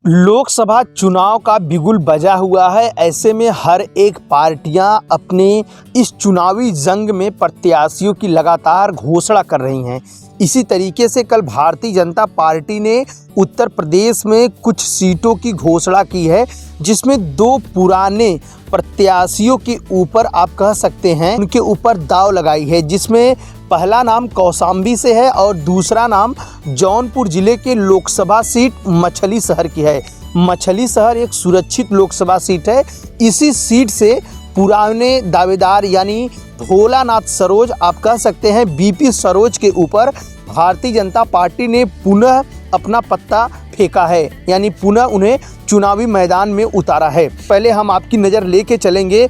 लोकसभा चुनाव का बिगुल बजा हुआ है। ऐसे में हर एक पार्टियां अपने इस चुनावी जंग में प्रत्याशियों की लगातार घोषणा कर रही हैं। इसी तरीके से कल भारतीय जनता पार्टी ने उत्तर प्रदेश में कुछ सीटों की घोषणा की है, जिसमें दो पुराने प्रत्याशियों के ऊपर आप कह सकते हैं उनके ऊपर दाव लगाई है, जिसमें पहला नाम कौशाम्बी से है और दूसरा नाम जौनपुर जिले के लोकसभा सीट मछली शहर की है। मछली शहर एक सुरक्षित लोकसभा सीट है। इसी सीट से पुराने दावेदार यानी भोलानाथ सरोज, आप कह सकते हैं बीपी सरोज के ऊपर भारतीय जनता पार्टी ने पुनः अपना पत्ता फेंका है, यानी पुनः उन्हें चुनावी मैदान में उतारा है। पहले हम आपकी नज़र लेके चलेंगे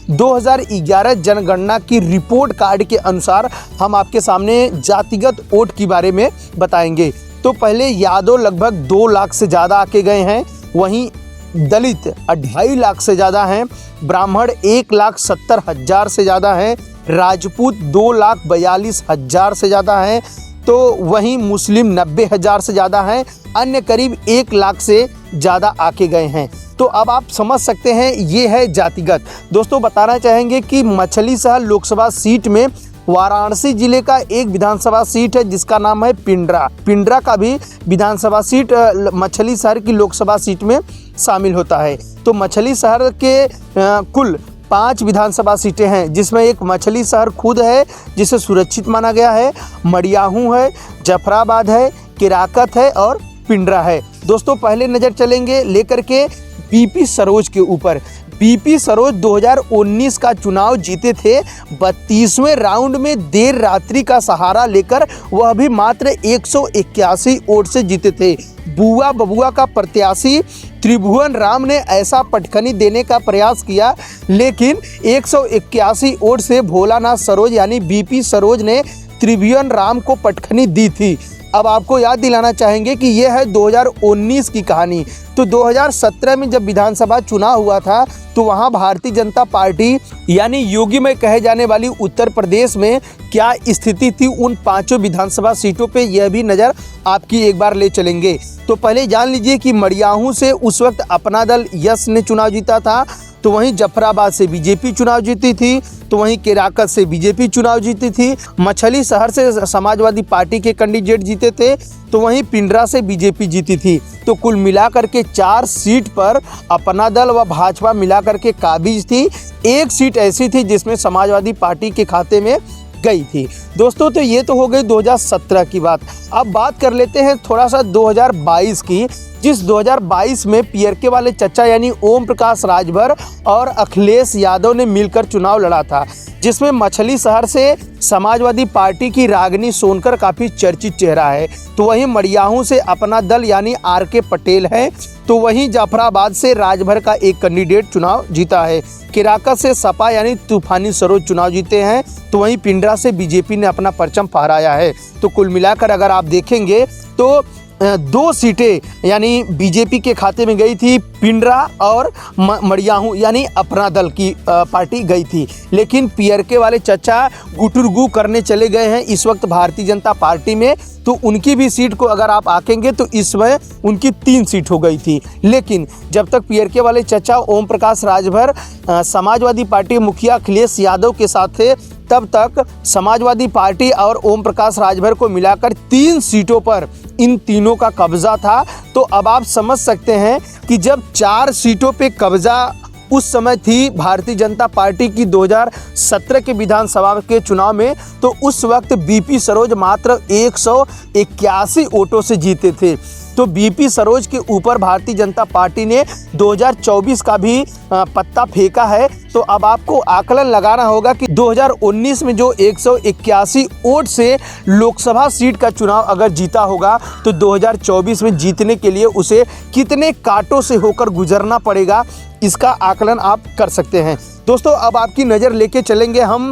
2011 जनगणना की रिपोर्ट कार्ड के अनुसार हम आपके सामने जातिगत वोट के बारे में बताएंगे। तो पहले यादव लगभग 2 लाख से ज़्यादा आके गए हैं, वहीं दलित 2.5 लाख से ज़्यादा हैं, ब्राह्मण 1,70,000 से ज़्यादा हैं, राजपूत 2,42,000 से ज़्यादा हैं, तो वहीं मुस्लिम 90,000 से ज़्यादा हैं, अन्य करीब 1 लाख से ज़्यादा आके गए हैं। तो अब आप समझ सकते हैं ये है जातिगत। दोस्तों बताना चाहेंगे कि मछली शहर लोकसभा सीट में वाराणसी जिले का एक विधानसभा सीट है जिसका नाम है पिंडरा का भी विधानसभा सीट मछली शहर की लोकसभा सीट में शामिल होता है। तो मछली शहर के कुल 5 विधानसभा सीटें हैं, जिसमें एक मछली शहर खुद है जिसे सुरक्षित माना गया है, मड़ियाहू है, जफराबाद है, किराकत है और पिंडरा है। दोस्तों पहले नज़र चलेंगे लेकर के बीपी सरोज के ऊपर। बीपी सरोज 2019 का चुनाव जीते थे। 32वें राउंड में देर रात्रि का सहारा लेकर वह भी मात्र 181 वोट से जीते थे। बुआ बबुआ का प्रत्याशी त्रिभुवन राम ने ऐसा पटखनी देने का प्रयास किया, लेकिन 181 वोट से भोलानाथ सरोज यानी बीपी सरोज ने त्रिभुवन राम को पटखनी दी थी। अब आपको याद दिलाना चाहेंगे कि यह है 2019 की कहानी। तो 2017 में जब विधानसभा चुनाव हुआ था तो वहां भारतीय जनता पार्टी यानी योगी में कहे जाने वाली उत्तर प्रदेश में क्या स्थिति थी उन 5 विधानसभा सीटों पे, यह भी नज़र आपकी एक बार ले चलेंगे। तो पहले जान लीजिए कि मड़ियाहू से उस वक्त अपना दल यस ने चुनाव जीता था, तो वहीं जफराबाद से बीजेपी चुनाव जीती थी, तो वहीं केराकत से बीजेपी चुनाव जीती थी, मछली शहर से समाजवादी पार्टी के कैंडिडेट जीते थे, तो वहीं पिंडरा से बीजेपी जीती थी। तो कुल मिलाकर के 4 सीट पर अपना दल व भाजपा मिलाकर के काबिज थी। एक सीट ऐसी थी जिसमें समाजवादी पार्टी के खाते में गई थी। दोस्तों तो ये तो हो गई 2017 की बात। अब बात कर लेते हैं थोड़ा सा 2022 की, जिस 2022 में पीआरके वाले चचा यानी ओम प्रकाश राजभर और अखिलेश यादव ने मिलकर चुनाव लड़ा था, जिसमें मछली शहर से समाजवादी पार्टी की रागिनी सोनकर काफ़ी चर्चित चेहरा है, तो वहीं मड़ियाहू से अपना दल यानी आरके पटेल है, तो वहीं जाफराबाद से राजभर का एक कैंडिडेट चुनाव जीता है, किराकत से सपा यानी तूफानी सरोज चुनाव जीते हैं, तो वहीं पिंडरा से बीजेपी ने अपना परचम फहराया है। तो कुल मिलाकर अगर आप देखेंगे तो 2 सीटें यानी बीजेपी के खाते में गई थी, पिंडरा और मड़ियाहू यानी अपना दल की पार्टी गई थी, लेकिन पीआरके वाले चचा गुटुरगु करने चले गए हैं इस वक्त भारतीय जनता पार्टी में। तो उनकी भी सीट को अगर आप आंकेंगे तो इसमें उनकी 3 सीट हो गई थी, लेकिन जब तक पीआरके वाले चचा ओम प्रकाश राजभर समाजवादी पार्टी मुखिया अखिलेश यादव के साथ थे, तब तक समाजवादी पार्टी और ओम प्रकाश राजभर को मिलाकर 3 सीटों पर इन तीनों का कब्जा था। तो अब आप समझ सकते हैं कि जब 4 सीटों पे कब्जा उस समय थी भारतीय जनता पार्टी की 2017 के विधानसभा के चुनाव में, तो उस वक्त बीपी सरोज मात्र 181 वोटों से जीते थे। तो बीपी सरोज के ऊपर भारतीय जनता पार्टी ने 2024 का भी पत्ता फेंका है। तो अब आपको आकलन लगाना होगा कि 2019 में जो 181 वोट से लोकसभा सीट का चुनाव अगर जीता होगा तो 2024 में जीतने के लिए उसे कितने कांटों से होकर गुजरना पड़ेगा, इसका आकलन आप कर सकते हैं। दोस्तों अब आपकी नज़र लेके चलेंगे हम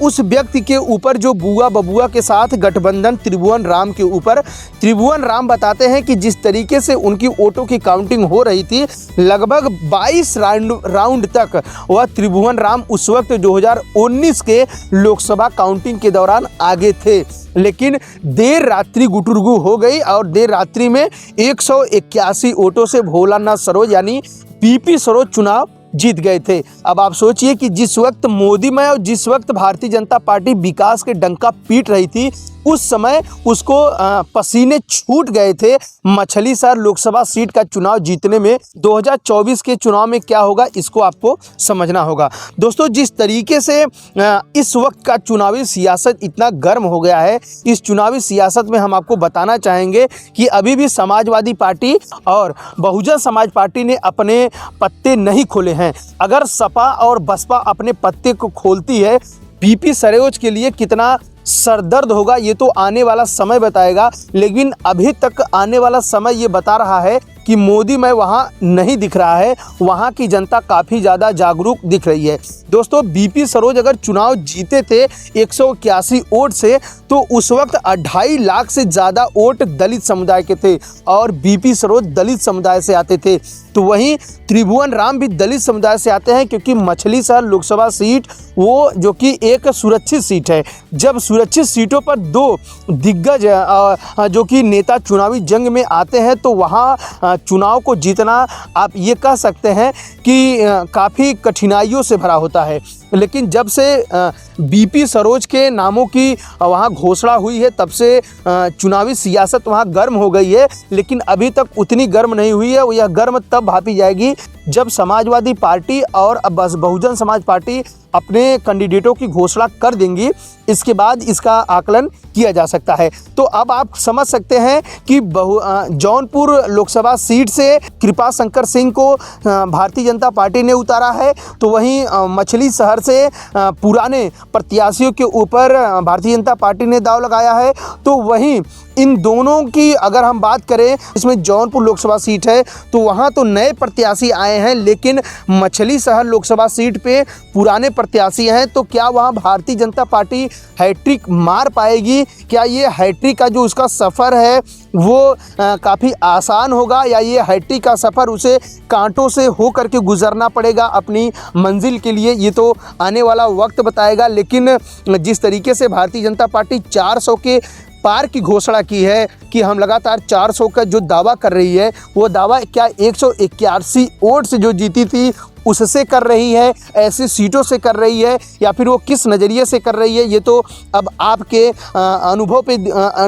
उस व्यक्ति के ऊपर जो बुआ बबुआ के साथ गठबंधन त्रिभुवन राम के ऊपर। त्रिभुवन राम बताते हैं कि जिस तरीके से उनकी वोटों की काउंटिंग हो रही थी, लगभग 22 राउंड तक वह त्रिभुवन राम उस वक्त 2019 के लोकसभा काउंटिंग के दौरान आगे थे, लेकिन देर रात्रि गुटुरगु हो गई और देर रात्रि में 181 वोटों से भोलानाथ सरोज यानी पीपी सरोज चुनाव जीत गए थे। अब आप सोचिए कि जिस वक्त मोदी में और जिस वक्त भारतीय जनता पार्टी विकास के डंका पीट रही थी, उस समय उसको पसीने छूट गए थे मछली शहर लोकसभा सीट का चुनाव जीतने में। 2024 के चुनाव में क्या होगा इसको आपको समझना होगा। दोस्तों जिस तरीके से इस वक्त का चुनावी सियासत इतना गर्म हो गया है, इस चुनावी सियासत में हम आपको बताना चाहेंगे कि अभी भी समाजवादी पार्टी और बहुजन समाज पार्टी ने अपने पत्ते नहीं खोले हैं। अगर सपा और बसपा अपने पत्ते को खोलती है, पीपी सरोज के लिए कितना सरदर्द होगा ये तो आने वाला समय बताएगा, लेकिन अभी तक आने वाला समय ये बता रहा है कि मोदी में वहाँ नहीं दिख रहा है, वहाँ की जनता काफ़ी ज़्यादा जागरूक दिख रही है। दोस्तों बीपी सरोज अगर चुनाव जीते थे 181 वोट से, तो उस वक्त 2.5 लाख से ज़्यादा वोट दलित समुदाय के थे और बीपी सरोज दलित समुदाय से आते थे। तो वहीं त्रिभुवन राम भी दलित समुदाय से आते हैं, क्योंकि मछली शहर लोकसभा सीट वो जो कि एक सुरक्षित सीट है। जब सुरक्षित सीटों पर दो दिग्गज जो कि नेता चुनावी जंग में आते हैं, तो वहाँ चुनाव को जीतना आप ये कह सकते हैं कि काफ़ी कठिनाइयों से भरा होता है। लेकिन जब से बीपी सरोज के नामों की वहाँ घोषणा हुई है, तब से चुनावी सियासत वहाँ गर्म हो गई है, लेकिन अभी तक उतनी गर्म नहीं हुई है। यह गर्म तब भापी जाएगी जब समाजवादी पार्टी और बस बहुजन समाज पार्टी अपने कैंडिडेटों की घोषणा कर देंगी, इसके बाद इसका आकलन किया जा सकता है। तो अब आप समझ सकते हैं कि जौनपुर लोकसभा सीट से कृपा शंकर सिंह को भारतीय जनता पार्टी ने उतारा है, तो वहीं मछली शहर से पुराने प्रत्याशियों के ऊपर भारतीय जनता पार्टी ने दांव लगाया है। तो वहीं इन दोनों की अगर हम बात करें, इसमें जौनपुर लोकसभा सीट है तो वहाँ तो नए प्रत्याशी आए हैं, लेकिन मछली शहर लोकसभा सीट पे पुराने प्रत्याशी हैं। तो क्या वहाँ भारतीय जनता पार्टी हैट्रिक मार पाएगी? क्या ये हैट्रिक का जो उसका सफ़र है वो काफ़ी आसान होगा, या ये हैट्रिक का सफ़र उसे कांटों से हो करके गुजरना पड़ेगा अपनी मंजिल के लिए? ये तो आने वाला वक्त बताएगा। लेकिन जिस तरीके से भारतीय जनता पार्टी 400 के पार की घोषणा की है कि हम लगातार 400 का जो दावा कर रही है, वो दावा क्या 181 वोट से जो जीती थी उससे कर रही है, ऐसी सीटों से कर रही है, या फिर वो किस नज़रिए से कर रही है? ये तो अब आपके अनुभव पे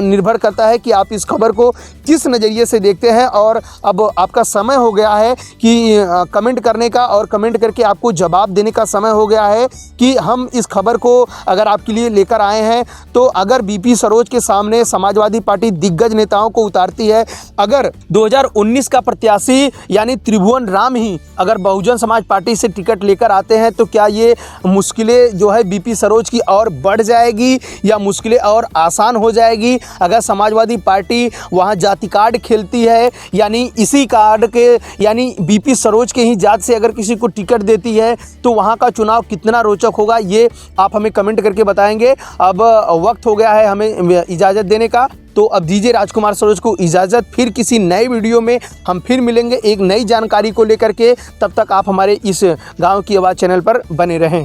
निर्भर करता है कि आप इस खबर को किस नज़रिए से देखते हैं। और अब आपका समय हो गया है कि कमेंट करने का, और कमेंट करके आपको जवाब देने का समय हो गया है कि हम इस खबर को अगर आपके लिए लेकर आए हैं, तो अगर बीपी सरोज के सामने समाजवादी पार्टी दिग्गज नेताओं को उतारती है, अगर 2019 का प्रत्याशी यानी त्रिभुवन राम ही अगर बहुजन समाज पार्टी से टिकट लेकर आते हैं, तो क्या ये मुश्किलें जो है बीपी सरोज की और बढ़ जाएगी या मुश्किलें और आसान हो जाएगी? अगर समाजवादी पार्टी वहाँ जाति कार्ड खेलती है, यानी इसी कार्ड के यानी बीपी सरोज के ही जात से अगर किसी को टिकट देती है, तो वहाँ का चुनाव कितना रोचक होगा, ये आप हमें कमेंट करके बताएंगे। अब वक्त हो गया है हमें इजाज़त देने का, तो अब दीजिए राजकुमार सरोज को इजाज़त। फिर किसी नए वीडियो में हम फिर मिलेंगे एक नई जानकारी को लेकर के। तब तक आप हमारे इस गांव की आवाज़ चैनल पर बने रहें।